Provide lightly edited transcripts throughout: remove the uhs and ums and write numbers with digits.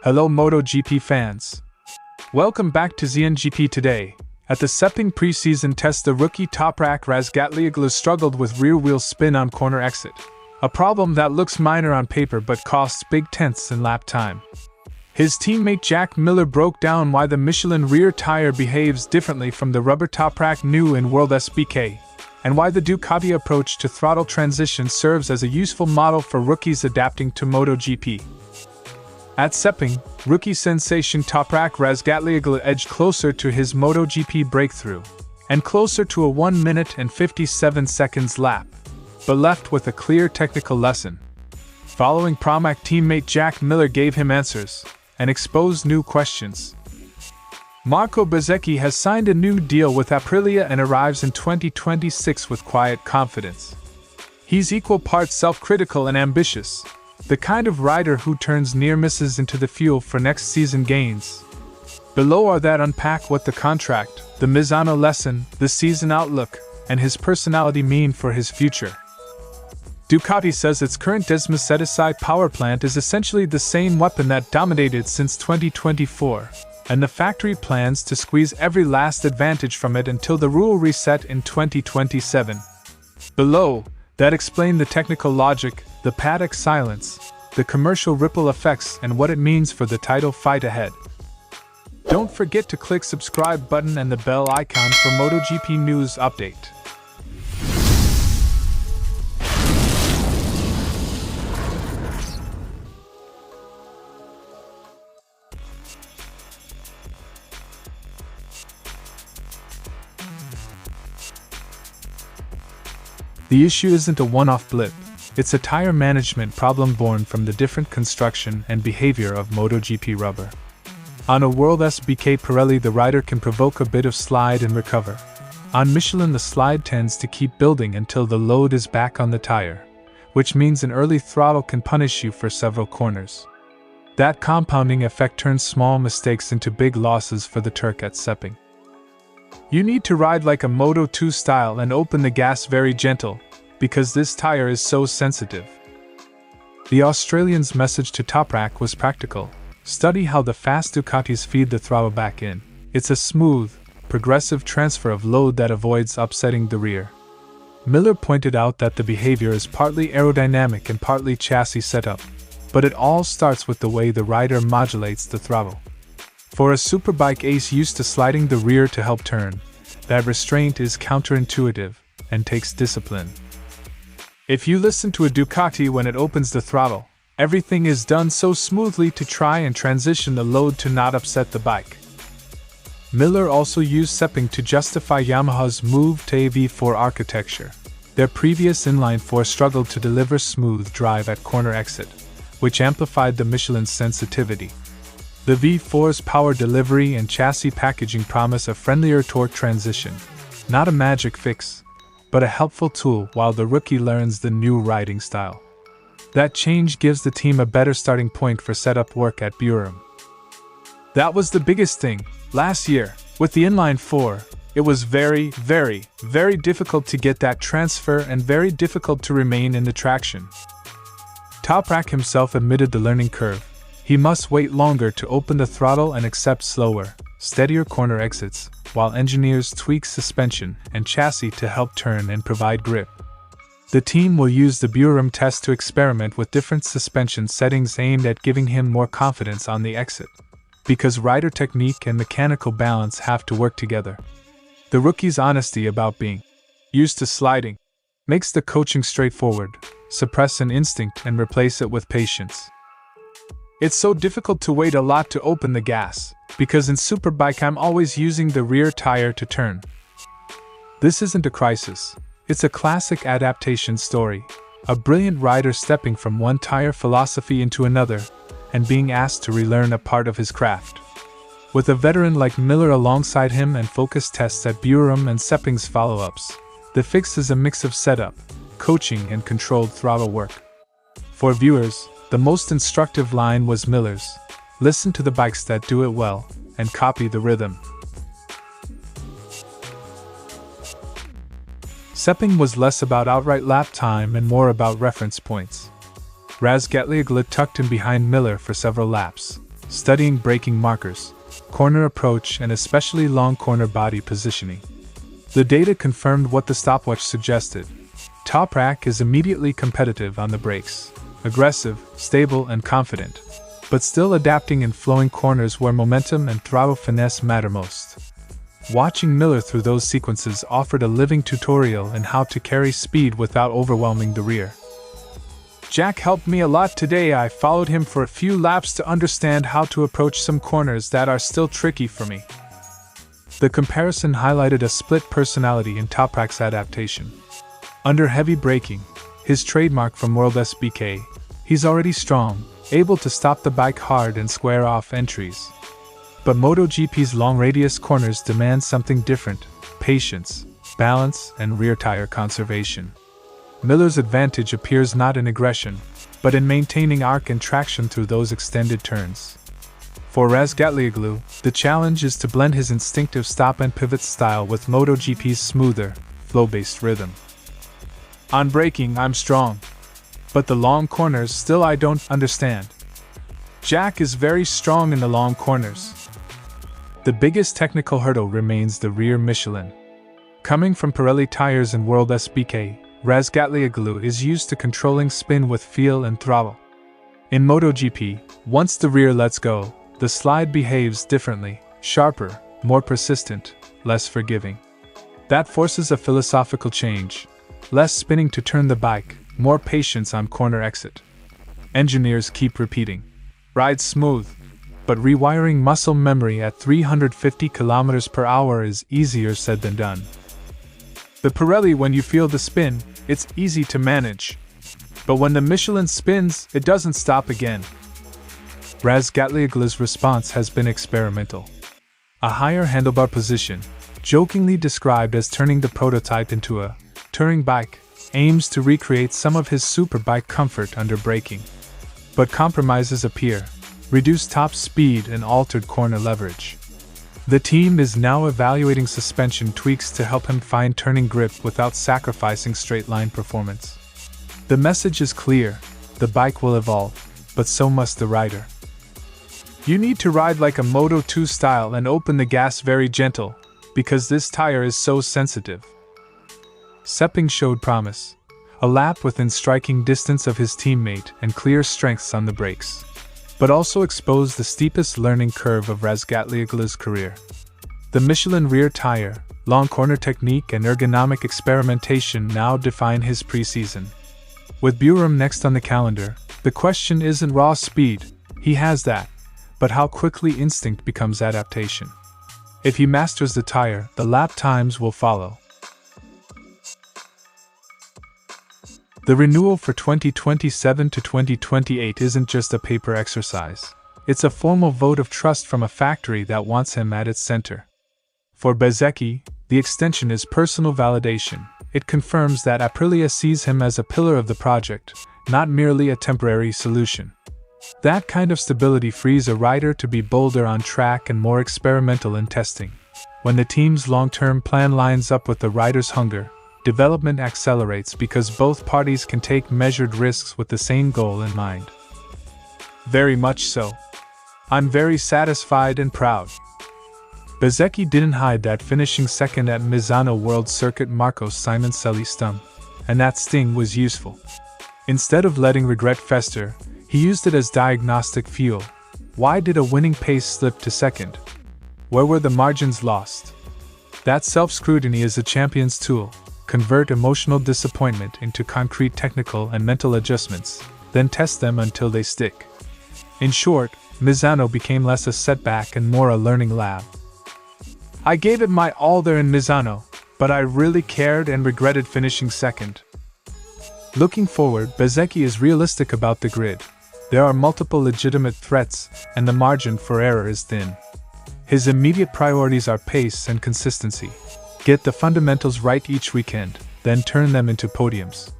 Hello MotoGP fans. Welcome back to ZNGP Today. At the Sepang preseason test, the rookie Toprak Razgatlioglu struggled with rear-wheel spin on corner exit, a problem that looks minor on paper but costs big tenths in lap time. His teammate Jack Miller broke down why the Michelin rear tire behaves differently from the rubber Toprak new in WorldSBK, and why the Ducati approach to throttle transition serves as a useful model for rookies adapting to MotoGP. At Sepang, rookie sensation Toprak Razgatlioglu edged closer to his MotoGP breakthrough, and closer to a 1 minute and 57 seconds lap, but left with a clear technical lesson. Following Pramac teammate Jack Miller gave him answers, and exposed new questions. Bezzechi has signed a new deal with Aprilia and arrives in 2026 with quiet confidence. He's equal parts self-critical and ambitious, the kind of rider who turns near misses into the fuel for next season gains. Below are that unpack what the contract, the Misano lesson, the season outlook, and his personality mean for his future. Ducati says its current Bezzechi power plant is essentially the same weapon that dominated since 2024, and the factory plans to squeeze every last advantage from it until the rule reset in 2027. Below, that explain the technical logic, the paddock silence, the commercial ripple effects, and what it means for the title fight ahead. Don't forget to click subscribe button and the bell icon for MotoGP news update. The issue isn't a one-off blip, it's a tire management problem born from the different construction and behavior of MotoGP rubber. On a WorldSBK Pirelli, the rider can provoke a bit of slide and recover. On Michelin, the slide tends to keep building until the load is back on the tire, which means an early throttle can punish you for several corners. That compounding effect turns small mistakes into big losses for the Turk at Sepang. You need to ride like a Moto2 style and open the gas very gentle, because this tire is so sensitive. The Australian's message to Toprak was practical. Study how the fast Ducatis feed the throttle back in. It's a smooth, progressive transfer of load that avoids upsetting the rear. Miller pointed out that the behavior is partly aerodynamic and partly chassis setup, but it all starts with the way the rider modulates the throttle. For a superbike ace used to sliding the rear to help turn, that restraint is counterintuitive and takes discipline. If you listen to a Ducati when it opens the throttle, everything is done so smoothly to try and transition the load to not upset the bike. Miller also used Sepang to justify Yamaha's move to a V4 architecture. Their previous inline-4 struggled to deliver smooth drive at corner exit, which amplified the Michelin's sensitivity. The V4's power delivery and chassis packaging promise a friendlier torque transition, not a magic fix, but a helpful tool while the rookie learns the new riding style. That change gives the team a better starting point for setup work at Burum. That was the biggest thing. Last year, with the inline-4, it was very difficult to get that transfer and very difficult to remain in the traction. Toprak himself admitted the learning curve. He must wait longer to open the throttle and accept slower, steadier corner exits, while engineers tweak suspension and chassis to help turn and provide grip. The team will use the Burum test to experiment with different suspension settings aimed at giving him more confidence on the exit, because rider technique and mechanical balance have to work together. The rookie's honesty about being used to sliding makes the coaching straightforward. Suppress an instinct and replace it with patience. It's so difficult to wait a lot to open the gas, because in Superbike I'm always using the rear tire to turn. This isn't a crisis, it's a classic adaptation story, a brilliant rider stepping from one tire philosophy into another, and being asked to relearn a part of his craft. With a veteran like Miller alongside him and focus tests at Burum and Sepang's follow-ups, the fix is a mix of setup, coaching and controlled throttle work. For viewers, the most instructive line was Miller's: listen to the bikes that do it well, and copy the rhythm. Sepang was less about outright lap time and more about reference points. Razgatlioglu tucked in behind Miller for several laps, studying braking markers, corner approach, and especially long corner body positioning. The data confirmed what the stopwatch suggested. Toprak is immediately competitive on the brakes, aggressive, stable, and confident, but still adapting in flowing corners where momentum and throttle finesse matter most. Watching Miller through those sequences offered a living tutorial in how to carry speed without overwhelming the rear. Jack helped me a lot today. I followed him for a few laps to understand how to approach some corners that are still tricky for me. The comparison highlighted a split personality in Toprak's adaptation. Under heavy braking, his trademark from WorldSBK, he's already strong, able to stop the bike hard and square off entries. But MotoGP's long radius corners demand something different: patience, balance, and rear tire conservation. Miller's advantage appears not in aggression, but in maintaining arc and traction through those extended turns. For Razgatlioglu, the challenge is to blend his instinctive stop and pivot style with MotoGP's smoother, flow-based rhythm. On braking, I'm strong, but the long corners still I don't understand. Jack is very strong in the long corners. The biggest technical hurdle remains the rear Michelin. Coming from Pirelli tires and WorldSBK, Razgatlioglu is used to controlling spin with feel and throttle. In MotoGP, once the rear lets go, the slide behaves differently, sharper, more persistent, less forgiving. That forces a philosophical change: less spinning to turn the bike, more patience on corner exit. Engineers keep repeating, ride smooth, but rewiring muscle memory at 350 km/h is easier said than done. The Pirelli, when you feel the spin, it's easy to manage. But when the Michelin spins, it doesn't stop again. Razgatlioglu's response has been experimental. A higher handlebar position, jokingly described as turning the prototype into a touring bike, aims to recreate some of his superbike comfort under braking. But compromises appear: reduced top speed and altered corner leverage. The team is now evaluating suspension tweaks to help him find turning grip without sacrificing straight-line performance. The message is clear: the bike will evolve, but so must the rider. You need to ride like a Moto2 style and open the gas very gentle, because this tire is so sensitive. Sepang showed promise, a lap within striking distance of his teammate and clear strengths on the brakes, but also exposed the steepest learning curve of Razgatlioglu's career. The Michelin rear tire, long corner technique, and ergonomic experimentation now define his preseason. With Buram next on the calendar, the question isn't raw speed, he has that, but how quickly instinct becomes adaptation. If he masters the tire, the lap times will follow. The renewal for 2027 to 2028 isn't just a paper exercise. It's a formal vote of trust from a factory that wants him at its center. For Bezzechi, the extension is personal validation. It confirms that Aprilia sees him as a pillar of the project, not merely a temporary solution. That kind of stability frees a rider to be bolder on track and more experimental in testing. When the team's long-term plan lines up with the rider's hunger, development accelerates because both parties can take measured risks with the same goal in mind. Very much so. I'm very satisfied and proud. Bezzechi didn't hide that finishing second at Misano World Circuit Marco Simoncelli stung, and that sting was useful. Instead of letting regret fester, he used it as diagnostic fuel. Why did a winning pace slip to second? Where were the margins lost? That self-scrutiny is a champion's tool. Convert emotional disappointment into concrete technical and mental adjustments, then test them until they stick. In short, Misano became less a setback and more a learning lab. I gave it my all there in Misano, but I really cared and regretted finishing second. Looking forward, Bezzechi is realistic about the grid. There are multiple legitimate threats, and the margin for error is thin. His immediate priorities are pace and consistency. Get the fundamentals right each weekend, then turn them into podiums.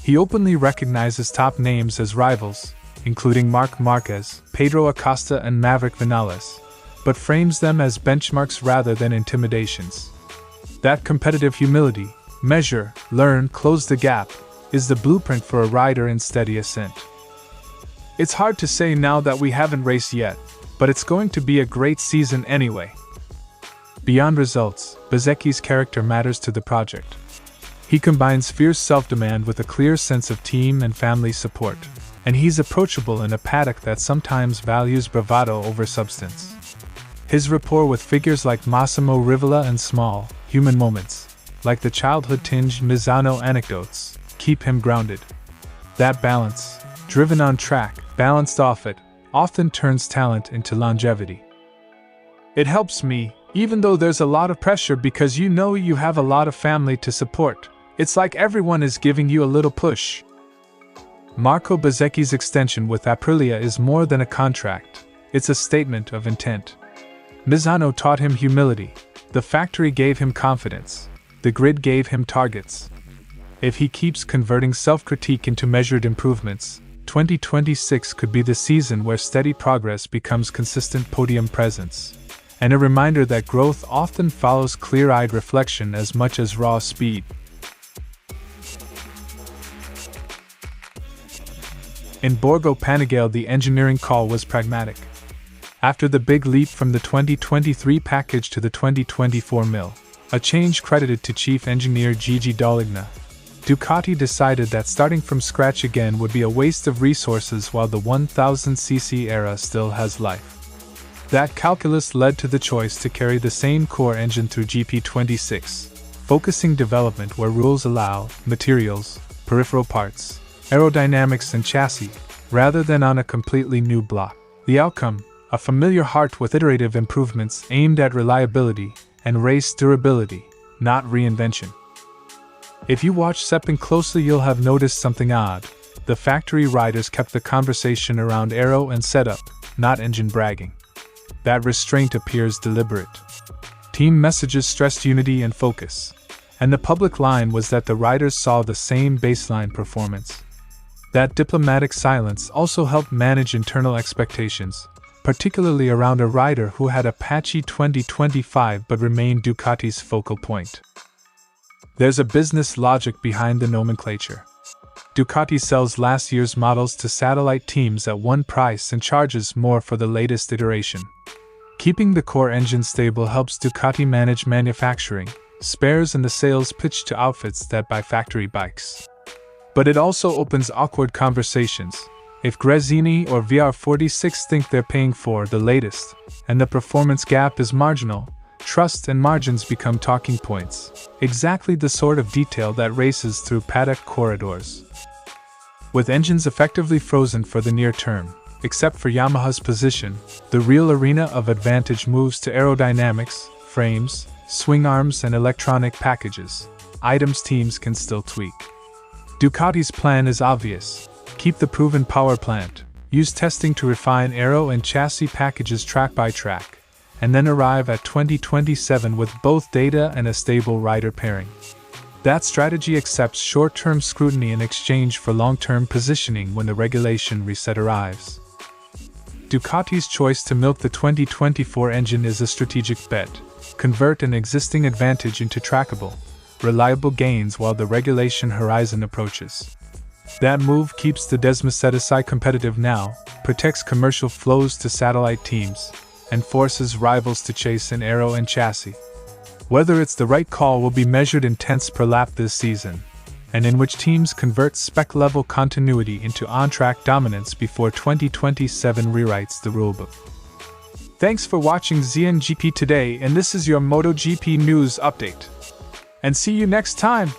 He openly recognizes top names as rivals, including Marc Marquez, Pedro Acosta, and Maverick Vinales, but frames them as benchmarks rather than intimidations. That competitive humility, measure, learn, close the gap, is the blueprint for a rider in steady ascent. It's hard to say now that we haven't raced yet, but it's going to be a great season anyway. Beyond results, Bezzechi's character matters to the project. He combines fierce self-demand with a clear sense of team and family support, and he's approachable in a paddock that sometimes values bravado over substance. His rapport with figures like Massimo Rivola and small, human moments, like the childhood-tinged Misano anecdotes, keep him grounded. That balance, driven on track, balanced off it, often turns talent into longevity. It helps me, even though there's a lot of pressure because you know you have a lot of family to support. It's like everyone is giving you a little push. Marco Bezzechi's extension with Aprilia is more than a contract, it's a statement of intent. Misano taught him humility, the factory gave him confidence, the grid gave him targets. If he keeps converting self-critique into measured improvements, 2026 could be the season where steady progress becomes consistent podium presence, and a reminder that growth often follows clear-eyed reflection as much as raw speed. In Borgo Panigale, the engineering call was pragmatic. After the big leap from the 2023 package to the 2024 mill, a change credited to chief engineer Gigi D'Aligna, Ducati decided that starting from scratch again would be a waste of resources while the 1000cc era still has life. That calculus led to the choice to carry the same core engine through GP26, focusing development where rules allow, materials, peripheral parts, aerodynamics and chassis, rather than on a completely new block. The outcome, a familiar heart with iterative improvements aimed at reliability and race durability, not reinvention. If you watch Sepang closely, you'll have noticed something odd. The factory riders kept the conversation around aero and setup, not engine bragging. That restraint appears deliberate. Team messages stressed unity and focus, and the public line was that the riders saw the same baseline performance. That diplomatic silence also helped manage internal expectations, particularly around a rider who had a patchy 2025 but remained Ducati's focal point. There's a business logic behind the nomenclature. Ducati sells last year's models to satellite teams at one price and charges more for the latest iteration. Keeping the core engine stable helps Ducati manage manufacturing, spares and the sales pitch to outfits that buy factory bikes. But it also opens awkward conversations. If Gresini or VR46 think they're paying for the latest, and the performance gap is marginal, trust and margins become talking points, exactly the sort of detail that races through paddock corridors. With engines effectively frozen for the near term, except for Yamaha's position, the real arena of advantage moves to aerodynamics, frames, swing arms and electronic packages, items teams can still tweak. Ducati's plan is obvious. Keep the proven power plant, use testing to refine aero and chassis packages track by track, and then arrive at 2027 with both data and a stable rider pairing. That strategy accepts short-term scrutiny in exchange for long-term positioning when the regulation reset arrives. Ducati's choice to milk the 2024 engine is a strategic bet. Convert an existing advantage into trackable, reliable gains while the regulation horizon approaches. That move keeps the Desmosedici competitive now, protects commercial flows to satellite teams, and forces rivals to chase in aero and chassis. Whether it's the right call will be measured in tenths per lap this season, and in which teams convert spec-level continuity into on-track dominance before 2027 rewrites the rulebook. Thanks for watching ZNGP Today, and this is your MotoGP news update. And see you next time!